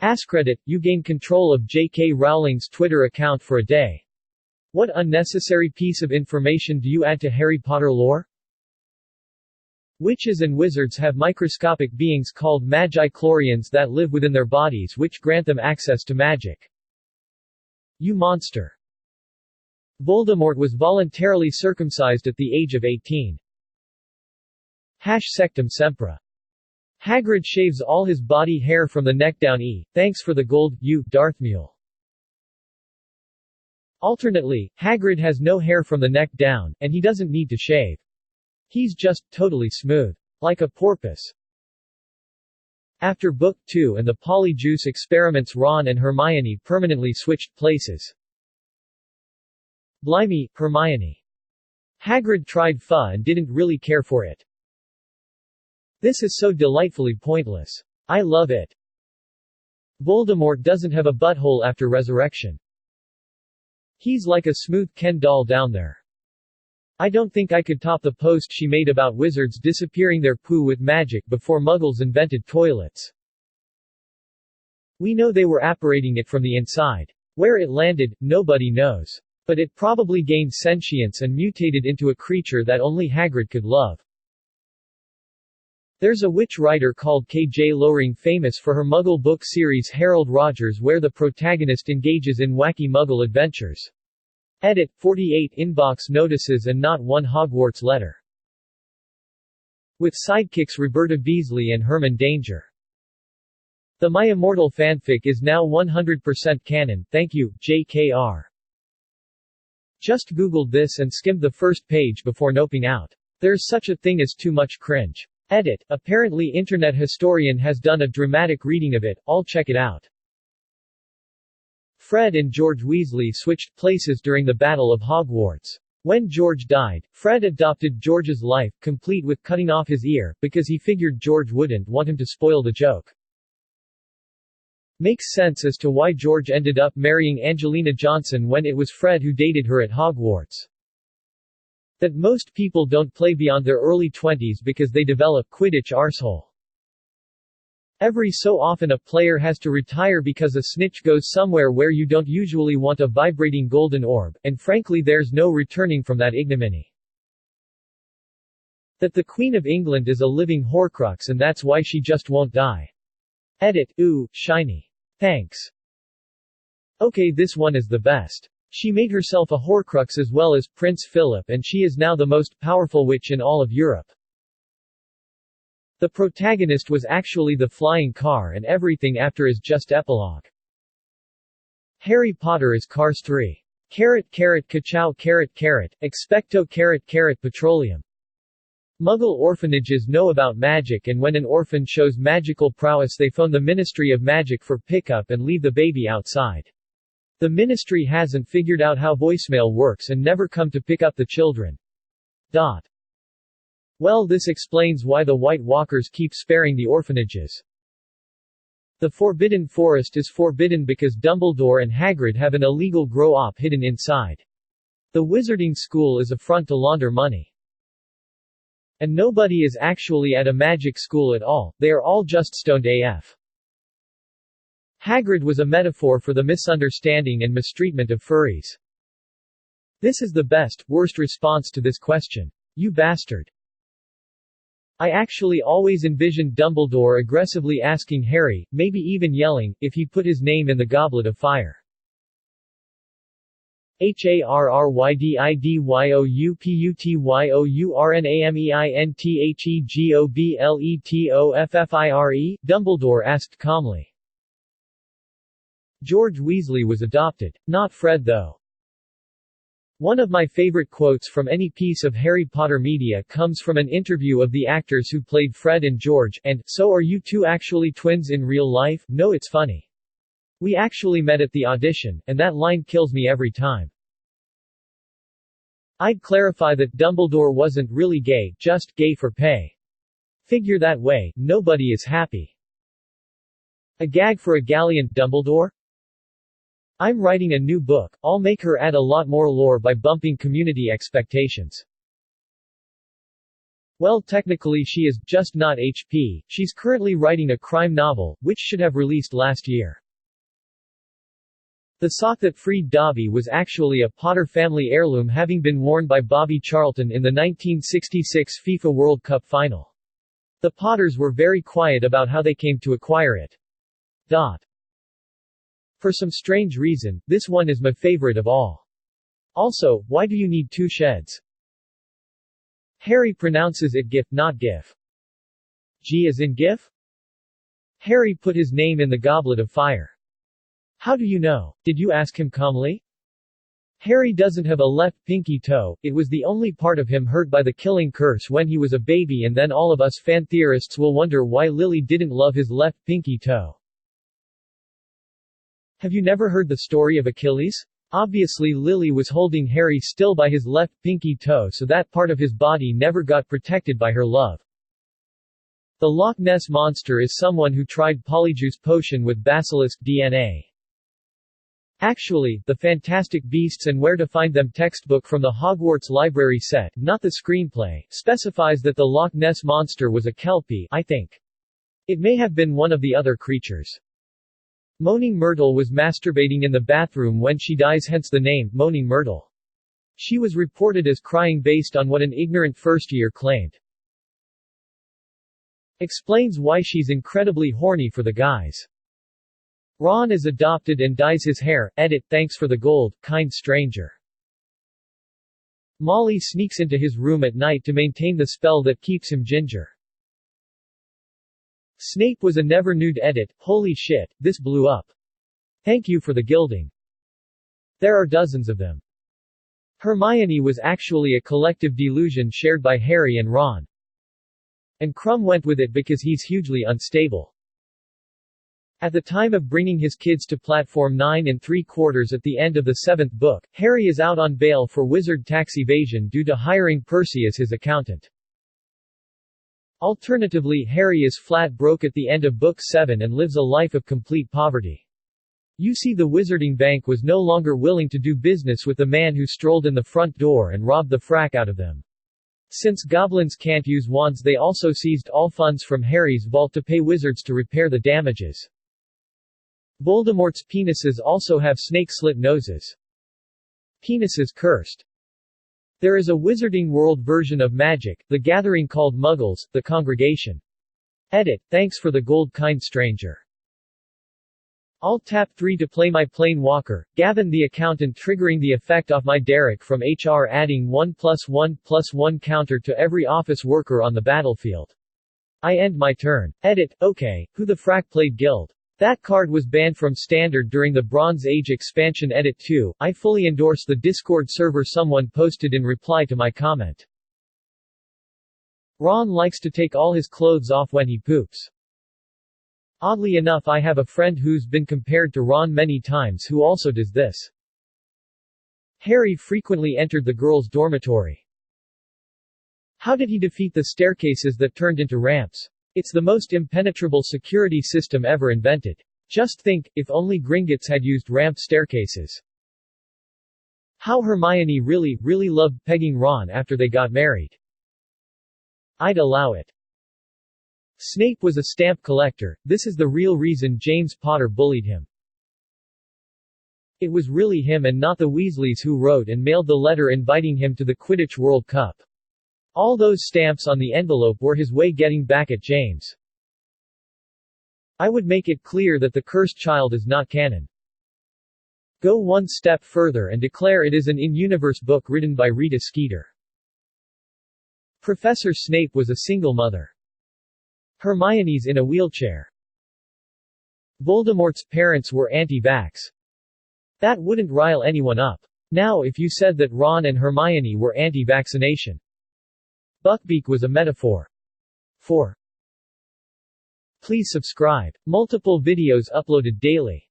AskReddit, you gain control of JK Rowling's Twitter account for a day. What unnecessary piece of information do you add to Harry Potter lore? Witches and wizards have microscopic beings called magi-chlorians that live within their bodies which grant them access to magic. You monster. Voldemort was voluntarily circumcised at the age of 18. Sectum Sempra. Hagrid shaves all his body hair from the neck down. Thanks for the gold, you, Darthmule. Alternately, Hagrid has no hair from the neck down, and he doesn't need to shave. He's just totally smooth. Like a porpoise. After Book 2 and the Polyjuice experiments, Ron and Hermione permanently switched places. Blimey, Hermione. Hagrid tried pho and didn't really care for it. This is so delightfully pointless. I love it. Voldemort doesn't have a butthole after resurrection. He's like a smooth Ken doll down there. I don't think I could top the post she made about wizards disappearing their poo with magic before Muggles invented toilets. We know they were apparating it from the inside. Where it landed, nobody knows. But it probably gained sentience and mutated into a creature that only Hagrid could love. There's a witch writer called K.J. Rowling famous for her Muggle book series Harold Rogers, where the protagonist engages in wacky Muggle adventures. Edit, 48 inbox notices and not one Hogwarts letter. With sidekicks Roberta Beasley and Herman Danger. The My Immortal fanfic is now 100% canon, thank you, JKR. Just googled this and skimmed the first page before noping out. There's such a thing as too much cringe. Edit, apparently Internet Historian has done a dramatic reading of it, I'll check it out. Fred and George Weasley switched places during the Battle of Hogwarts. When George died, Fred adopted George's life, complete with cutting off his ear, because he figured George wouldn't want him to spoil the joke. Makes sense as to why George ended up marrying Angelina Johnson when it was Fred who dated her at Hogwarts. That most people don't play beyond their early 20s because they develop Quidditch arsehole. Every so often a player has to retire because a snitch goes somewhere where you don't usually want a vibrating golden orb, and frankly there's no returning from that ignominy. That the Queen of England is a living Horcrux and that's why she just won't die. Edit, ooh, shiny. Thanks. Okay, this one is the best. She made herself a Horcrux as well as Prince Philip, and she is now the most powerful witch in all of Europe. The protagonist was actually the flying car and everything after is just epilogue. Harry Potter is Cars 3. Ka-chow expecto petroleum. Muggle orphanages know about magic, and when an orphan shows magical prowess they phone the Ministry of Magic for pickup and leave the baby outside. The ministry hasn't figured out how voicemail works and never come to pick up the children. Well, this explains why the White Walkers keep sparing the orphanages. The Forbidden Forest is forbidden because Dumbledore and Hagrid have an illegal grow-op hidden inside. The Wizarding School is a front to launder money. And nobody is actually at a magic school at all, they are all just stoned AF. Hagrid was a metaphor for the misunderstanding and mistreatment of furries. This is the best, worst response to this question. You bastard. I actually always envisioned Dumbledore aggressively asking Harry, maybe even yelling, if he put his name in the Goblet of Fire. HARRYDIDYOUPUTYOURNAMEINTHEGOBLETOFFIRE, Dumbledore asked calmly. George Weasley was adopted. Not Fred though. One of my favorite quotes from any piece of Harry Potter media comes from an interview of the actors who played Fred and George, and, "So are you two actually twins in real life? No, it's funny. We actually met at the audition, and that line kills me every time." I'd clarify that Dumbledore wasn't really gay, just gay for pay. Figure that way, nobody is happy. A gag for a gallant Dumbledore? I'm writing a new book, I'll make her add a lot more lore by bumping community expectations. Well, technically she is, just not HP. She's currently writing a crime novel, which should have released last year. The sock that freed Dobby was actually a Potter family heirloom, having been worn by Bobby Charlton in the 1966 FIFA World Cup final. The Potters were very quiet about how they came to acquire it. For some strange reason, this one is my favorite of all. Also, why do you need two sheds? Harry pronounces it GIF, not GIF. G as in GIF? Harry put his name in the goblet of fire. How do you know? Did you ask him calmly? Harry doesn't have a left pinky toe, it was the only part of him hurt by the killing curse when he was a baby, and then all of us fan theorists will wonder why Lily didn't love his left pinky toe. Have you never heard the story of Achilles? Obviously Lily was holding Harry still by his left pinky toe, so that part of his body never got protected by her love. The Loch Ness Monster is someone who tried Polyjuice Potion with basilisk DNA. Actually, the Fantastic Beasts and Where to Find Them textbook from the Hogwarts library set, not the screenplay, specifies that the Loch Ness Monster was a Kelpie, I think. It may have been one of the other creatures. Moaning Myrtle was masturbating in the bathroom when she dies, hence the name, Moaning Myrtle. She was reported as crying based on what an ignorant first-year claimed. Explains why she's incredibly horny for the guys. Ron is adopted and dyes his hair. Edit, thanks for the gold, kind stranger. Molly sneaks into his room at night to maintain the spell that keeps him ginger. Snape was a never nude. Edit, holy shit, this blew up. Thank you for the gilding. There are dozens of them. Hermione was actually a collective delusion shared by Harry and Ron. And Crumb went with it because he's hugely unstable. At the time of bringing his kids to platform 9 3/4 at the end of the 7th book, Harry is out on bail for wizard tax evasion due to hiring Percy as his accountant. Alternatively, Harry is flat broke at the end of book 7 and lives a life of complete poverty. You see, the Wizarding Bank was no longer willing to do business with the man who strolled in the front door and robbed the frack out of them. Since goblins can't use wands, they also seized all funds from Harry's vault to pay wizards to repair the damages. Voldemort's penises also have snake-slit noses. Penises cursed. There is a Wizarding World version of Magic, the Gathering called Muggles, the Congregation. Edit, thanks for the gold, kind stranger. I'll tap 3 to play my Plane Walker, Gavin the accountant triggering the effect off my Derek from HR, adding 1+1+1 counter to every office worker on the battlefield. I end my turn. Edit, okay, who the frack played Guild? That card was banned from Standard during the Bronze Age expansion. Edit 2, I fully endorse the Discord server someone posted in reply to my comment. Ron likes to take all his clothes off when he poops. Oddly enough, I have a friend who's been compared to Ron many times who also does this. Harry frequently entered the girls' dormitory. How did he defeat the staircases that turned into ramps? It's the most impenetrable security system ever invented. Just think, if only Gringotts had used ramp staircases. How Hermione really loved pegging Ron after they got married. I'd allow it. Snape was a stamp collector. This is the real reason James Potter bullied him. It was really him and not the Weasleys who wrote and mailed the letter inviting him to the Quidditch World Cup. All those stamps on the envelope were his way getting back at James. I would make it clear that the cursed child is not canon. Go one step further and declare it is an in-universe book written by Rita Skeeter. Professor Snape was a single mother. Hermione's in a wheelchair. Voldemort's parents were anti-vax. That wouldn't rile anyone up. Now if you said that Ron and Hermione were anti-vaccination. Buckbeak was a metaphor. 4. Please subscribe. Multiple videos uploaded daily.